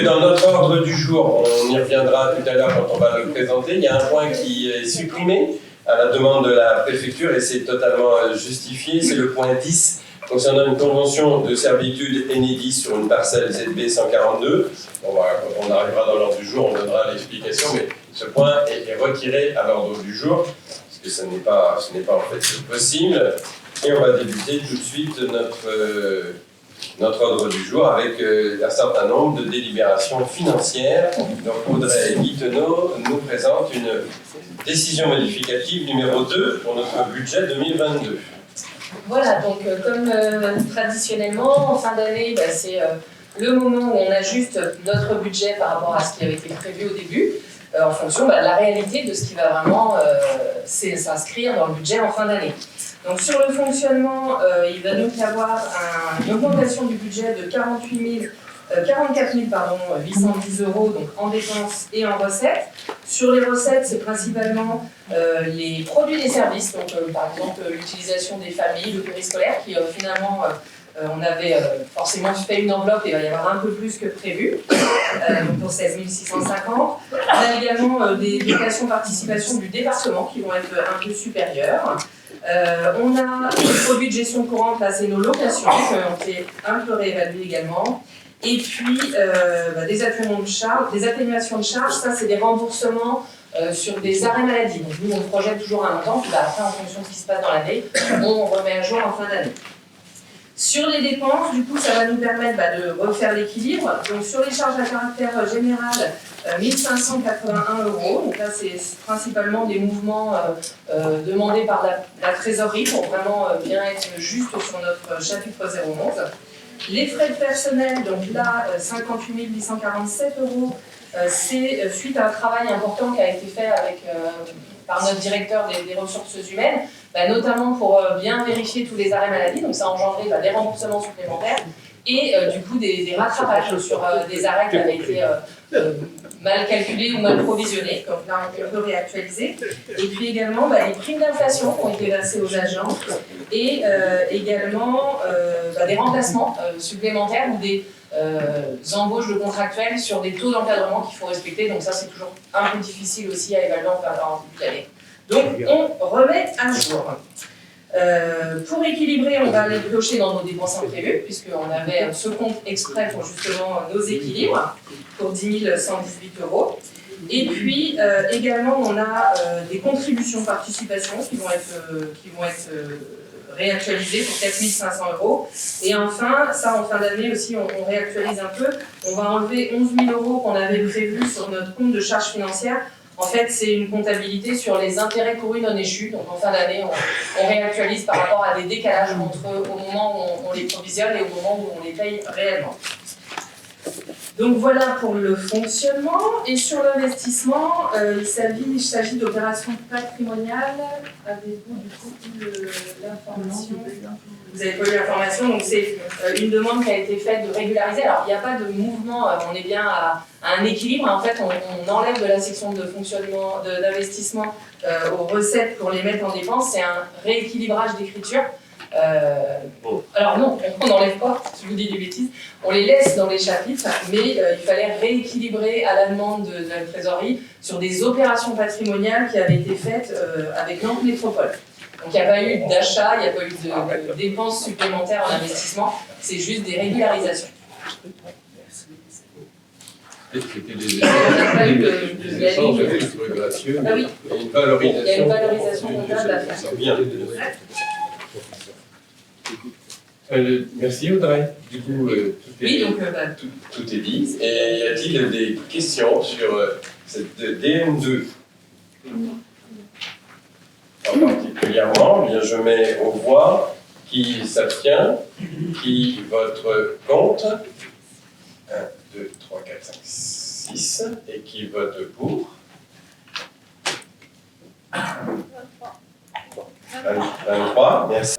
Dans notre ordre du jour, on y reviendra tout à l'heure quand on va le présenter, il y a un point qui est supprimé à la demande de la préfecture et c'est totalement justifié, c'est le point 10 concernant une convention de servitude Enedis sur une parcelle ZB 142. Bon, voilà, quand on arrivera dans l'ordre du jour, on donnera l'explication, mais ce point est retiré à l'ordre du jour, parce que ce n'est pas en fait possible. Et on va débuter tout de suite notre ordre du jour avec un certain nombre de délibérations financières. Donc Audrey Guitenot nous présente une décision modificative numéro 2 pour notre budget 2022. Voilà, donc comme traditionnellement, en fin d'année, c'est le moment où on ajuste notre budget par rapport à ce qui avait été prévu au début, en fonction de la réalité de ce qui va vraiment s'inscrire dans le budget en fin d'année. Donc sur le fonctionnement, il va donc y avoir une augmentation du budget de 44 810 euros donc en dépenses et en recettes. Sur les recettes, c'est principalement les produits et services, donc par exemple l'utilisation des familles, le périscolaire, qui finalement on avait forcément fait une enveloppe et il va y avoir un peu plus que prévu, pour 16 650. On a également des dotations participation du département qui vont être un peu supérieures. On a les produits de gestion courante, là c'est nos locations qui ont été un peu réévaluées également. Et puis des atténuations de charges, ça c'est des remboursements sur des arrêts maladie. Donc nous on projette toujours un montant, puis après en fonction de ce qui se passe dans l'année, on remet à jour en fin d'année. Sur les dépenses, du coup, ça va nous permettre de refaire l'équilibre. Donc sur les charges à caractère général, 1581 euros. Donc là, c'est principalement des mouvements demandés par la trésorerie pour vraiment bien être juste sur notre chapitre 011. Les frais de personnel, donc là, 58 847 euros. C'est suite à un travail important qui a été fait par notre directeur des ressources humaines, notamment pour bien vérifier tous les arrêts maladie, donc ça a engendré des remboursements supplémentaires et du coup des rattrapages sur des arrêts qui avaient été mal calculés ou mal provisionnés, donc là on peut réactualiser. Et puis également les primes d'inflation qui ont été versées aux agents et également des remplacements supplémentaires ou des embauches de contractuels sur des taux d'encadrement qu'il faut respecter, donc ça c'est toujours un peu difficile aussi à évaluer en début d'année. Donc on remet à jour. Pour équilibrer, on va aller piocher dans nos dépenses imprévues, puisqu'on avait ce compte exprès pour justement nos équilibres, pour 10 118 euros. Et puis également, on a des contributions participation qui vont être réactualisées pour 4 500 euros. Et enfin, ça en fin d'année aussi, on réactualise un peu. On va enlever 11 000 euros qu'on avait prévus sur notre compte de charges financières. En fait, c'est une comptabilité sur les intérêts courus non échus. Donc en fin d'année, on réactualise par rapport à des décalages au moment où on les provisionne et au moment où on les paye réellement. Donc voilà pour le fonctionnement. Et sur l'investissement, il s'agit d'opérations patrimoniales. Avez-vous du coup l'information ? Vous avez pas eu l'information, donc c'est une demande qui a été faite de régulariser. Alors il n'y a pas de mouvement, on est bien à un équilibre. En fait, on enlève de la section de fonctionnement, d'investissement aux recettes pour les mettre en dépenses. C'est un rééquilibrage d'écriture. Alors non, on n'enlève pas, je vous dis des bêtises, on les laisse dans les chapitres, mais il fallait rééquilibrer à la demande de la trésorerie sur des opérations patrimoniales qui avaient été faites avec Nantes Métropole. Donc il n'y a pas eu d'achat, il n'y a pas eu de dépenses supplémentaires en investissement, c'est juste des régularisations. C'était des échanges gracieux, ah oui. et une valorisation. Il y a une valorisation comptable à faire. C'est bien. Merci Audrey. Du coup, tout est dit. Et y a-t-il des questions sur cette DM2 ? En particulièrement, bien, je mets aux voix qui s'abstient, qui vote contre, 1, 2, 3, 4, 5, 6, et qui vote pour. 23, merci.